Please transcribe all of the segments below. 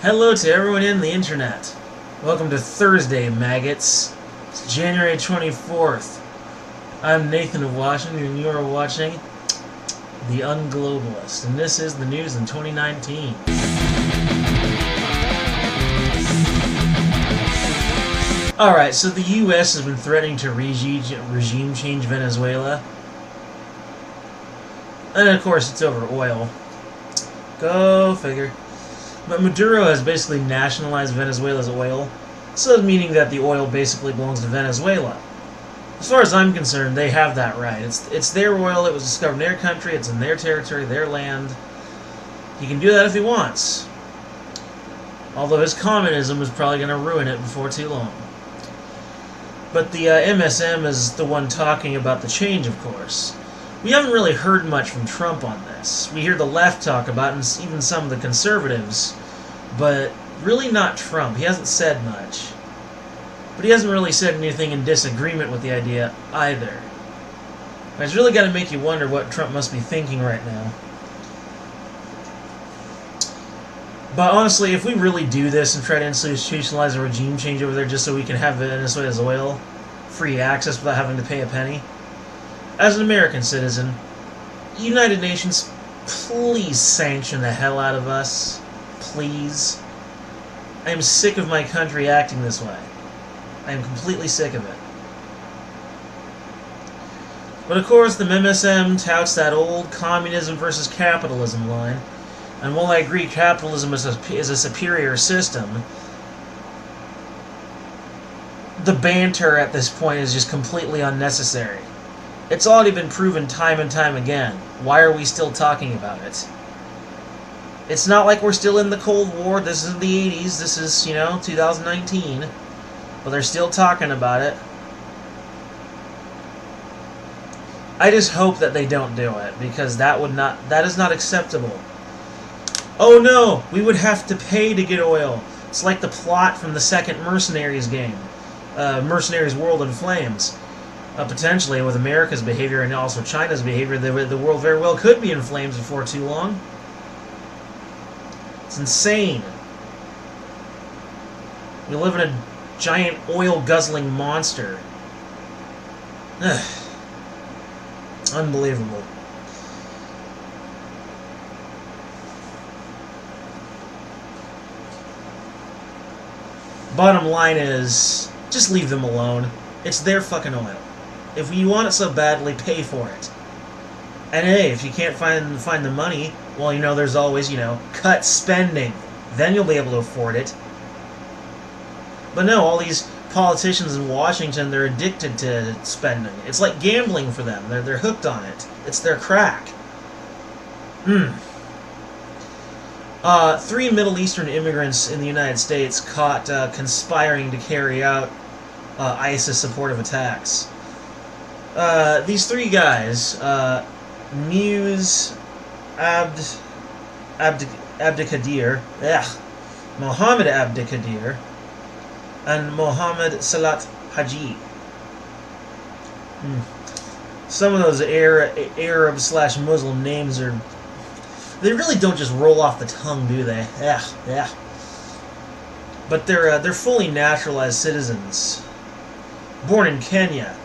Hello to everyone in the internet. Welcome to Thursday, maggots. It's January 24th. I'm Nathan of Washington, and you are watching The Unglobalist, and this is the news in 2019. Alright, so the U.S. has been threatening to regime change Venezuela. And of course, it's over oil. Go figure. But Maduro has basically nationalized Venezuela's oil, so meaning that the oil basically belongs to Venezuela. As far as I'm concerned, they have that right. It's their oil, it was discovered in their country, it's in their territory, their land. He can do that if he wants. Although his communism is probably going to ruin it before too long. But the MSM is the one talking about the change, of course. We haven't really heard much from Trump on this. We hear the left talk about it, and even some of the conservatives, but really not Trump. He hasn't said much. But he hasn't really said anything in disagreement with the idea either. It's really got to make you wonder what Trump must be thinking right now. But honestly, if we really do this and try to institutionalize a regime change over there just so we can have Venezuela's oil, free access without having to pay a penny, as an American citizen, United Nations, please sanction the hell out of us. Please. I am sick of my country acting this way. I am completely sick of it. But of course, the MSM touts that old communism versus capitalism line. And while I agree capitalism is a superior system, the banter at this point is just completely unnecessary. It's already been proven time and time again. Why are we still talking about it? It's not like we're still in the Cold War. This is the 80s. This is, 2019. But they're still talking about it. I just hope that they don't do it, because that is not acceptable. Oh no, we would have to pay to get oil. It's like the plot from the second Mercenaries game. Mercenaries World in Flames. Potentially, with America's behavior and also China's behavior, the world very well could be in flames before too long. It's insane. We live in a giant oil-guzzling monster. Ugh. Unbelievable. Bottom line is, just leave them alone. It's their fucking oil. If you want it so badly, pay for it. And hey, if you can't find the money, well, there's always, cut spending. Then you'll be able to afford it. But no, all these politicians in Washington, they're addicted to spending. It's like gambling for them. They're hooked on it. It's their crack. 3 Middle Eastern immigrants in the United States caught conspiring to carry out ISIS-supportive attacks. These 3 guys, Muse Abdikadir, Mohammed Abdikadir, and Mohammed Salat Haji. Some of those Arab/Muslim names they really don't just roll off the tongue, do they? Yeah. But they're fully naturalized citizens. Born in Kenya,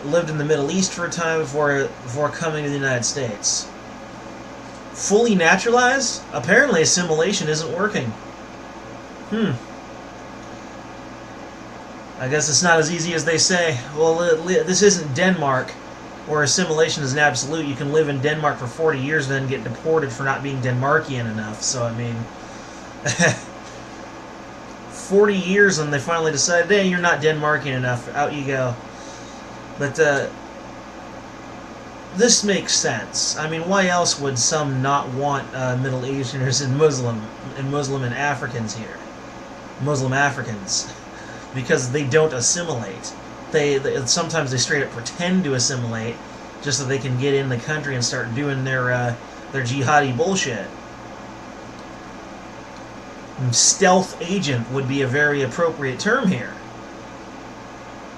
lived in the Middle East for a time before coming to the United States. Fully naturalized? Apparently assimilation isn't working. I guess it's not as easy as they say. Well, this isn't Denmark, where assimilation is an absolute. You can live in Denmark for 40 years and then get deported for not being Denmarkian enough. So, 40 years and they finally decided, hey, you're not Denmarkian enough. Out you go. But, this makes sense. Why else would some not want Middle Easterners and Muslim and Africans here? Muslim Africans. Because they don't assimilate. Sometimes they straight up pretend to assimilate just so they can get in the country and start doing their jihadi bullshit. Stealth agent would be a very appropriate term here.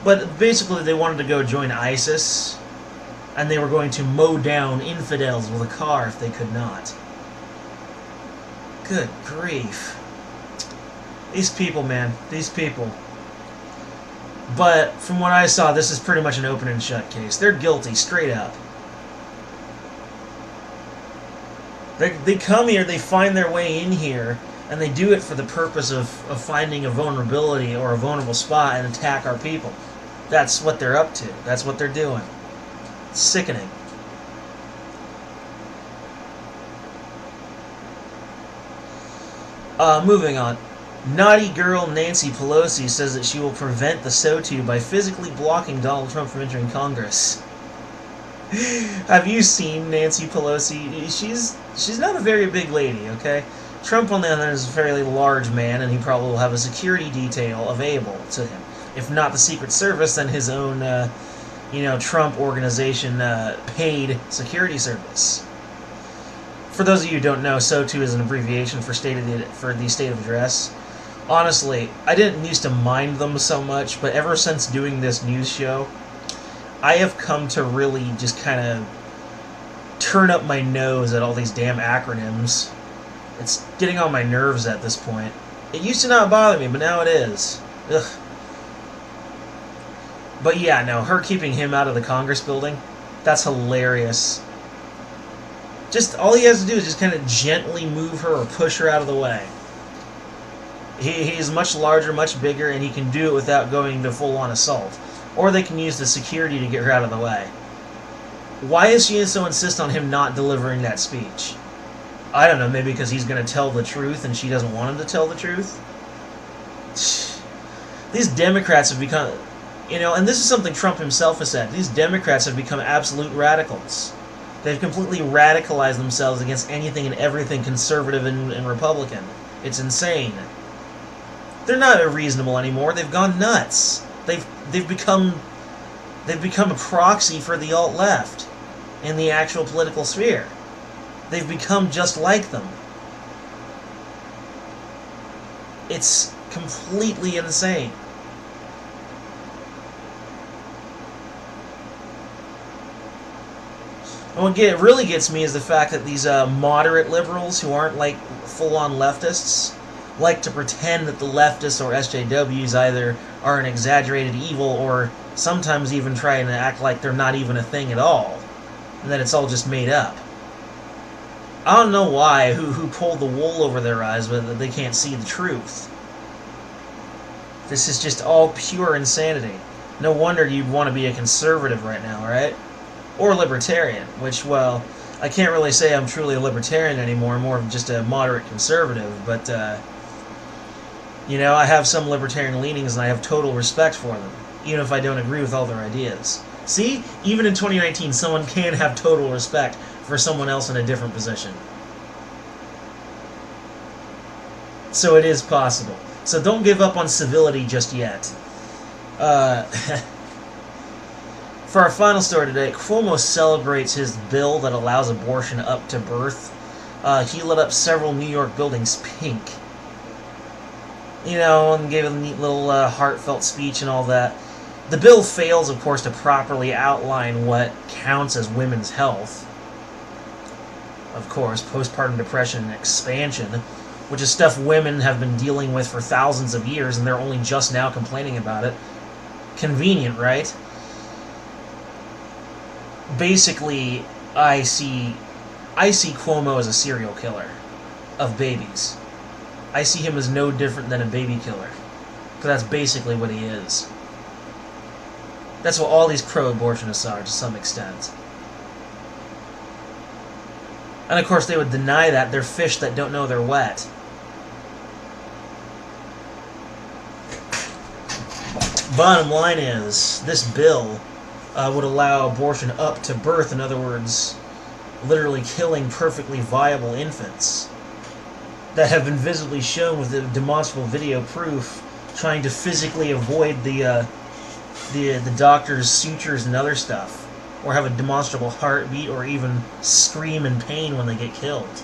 But basically they wanted to go join ISIS, and they were going to mow down infidels with a car if they could not. Good grief. These people, man. These people. But from what I saw, this is pretty much an open and shut case. They're guilty, straight up. They come here, they find their way in here, and they do it for the purpose of finding a vulnerability or a vulnerable spot and attack our people. That's what they're up to. That's what they're doing. It's sickening. Moving on. Naughty girl Nancy Pelosi says that she will prevent the SOTU by physically blocking Donald Trump from entering Congress. Have you seen Nancy Pelosi? She's not a very big lady, okay? Trump, on the other hand, is a fairly large man, and he probably will have a security detail available to him. If not the Secret Service, then his own, Trump organization paid security service. For those of you who don't know, SOTU is an abbreviation for the State of Address. Honestly, I didn't used to mind them so much, but ever since doing this news show, I have come to really just kind of turn up my nose at all these damn acronyms. It's getting on my nerves at this point. It used to not bother me, but now it is. Ugh. But yeah, no, her keeping him out of the Congress building, that's hilarious. Just, all he has to do is just kind of gently move her or push her out of the way. He's much larger, much bigger, and he can do it without going to full-on assault. Or they can use the security to get her out of the way. Why is she so insist on him not delivering that speech? I don't know, maybe because he's going to tell the truth and she doesn't want him to tell the truth? These Democrats have become, and this is something Trump himself has said, these Democrats have become absolute radicals. They've completely radicalized themselves against anything and everything conservative and Republican. It's insane. They're not reasonable anymore. They've gone nuts. They've become a proxy for the alt-left in the actual political sphere. They've become just like them. It's completely insane. And what really gets me is the fact that these moderate liberals who aren't like full-on leftists like to pretend that the leftists or SJWs either are an exaggerated evil or sometimes even trying to act like they're not even a thing at all, and that it's all just made up. I don't know why, who pulled the wool over their eyes, but they can't see the truth. This is just all pure insanity. No wonder you'd want to be a conservative right now, right? Or libertarian, which, well, I can't really say I'm truly a libertarian anymore, I'm more of just a moderate conservative, but, I have some libertarian leanings and I have total respect for them, even if I don't agree with all their ideas. See? Even in 2019, someone can have total respect for someone else in a different position. So it is possible. So don't give up on civility just yet. For our final story today, Cuomo celebrates his bill that allows abortion up to birth. He lit up several New York buildings pink. And gave a neat little heartfelt speech and all that. The bill fails, of course, to properly outline what counts as women's health. Of course, postpartum depression and expansion, which is stuff women have been dealing with for thousands of years, and they're only just now complaining about it. Convenient, right? Basically, I see Cuomo as a serial killer of babies. I see him as no different than a baby killer. Because that's basically what he is. That's what all these pro-abortionists are, to some extent. And of course they would deny that. They're fish that don't know they're wet. Bottom line is, this bill would allow abortion up to birth. In other words, literally killing perfectly viable infants that have been visibly shown with the demonstrable video proof, trying to physically avoid the doctor's sutures and other stuff, or have a demonstrable heartbeat, or even scream in pain when they get killed.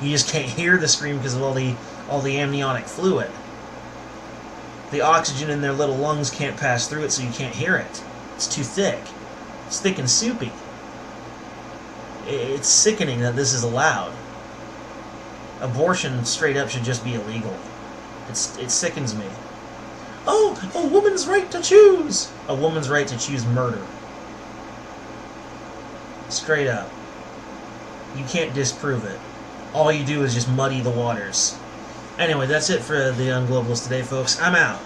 You just can't hear the scream because of all the amniotic fluid. The oxygen in their little lungs can't pass through it, so you can't hear it. It's too thick. It's thick and soupy. It's sickening that this is allowed. Abortion, straight up, should just be illegal. It sickens me. Oh, a woman's right to choose! A woman's right to choose murder. Straight up. You can't disprove it. All you do is just muddy the waters. Anyway, that's it for the Young Globalist today, folks. I'm out.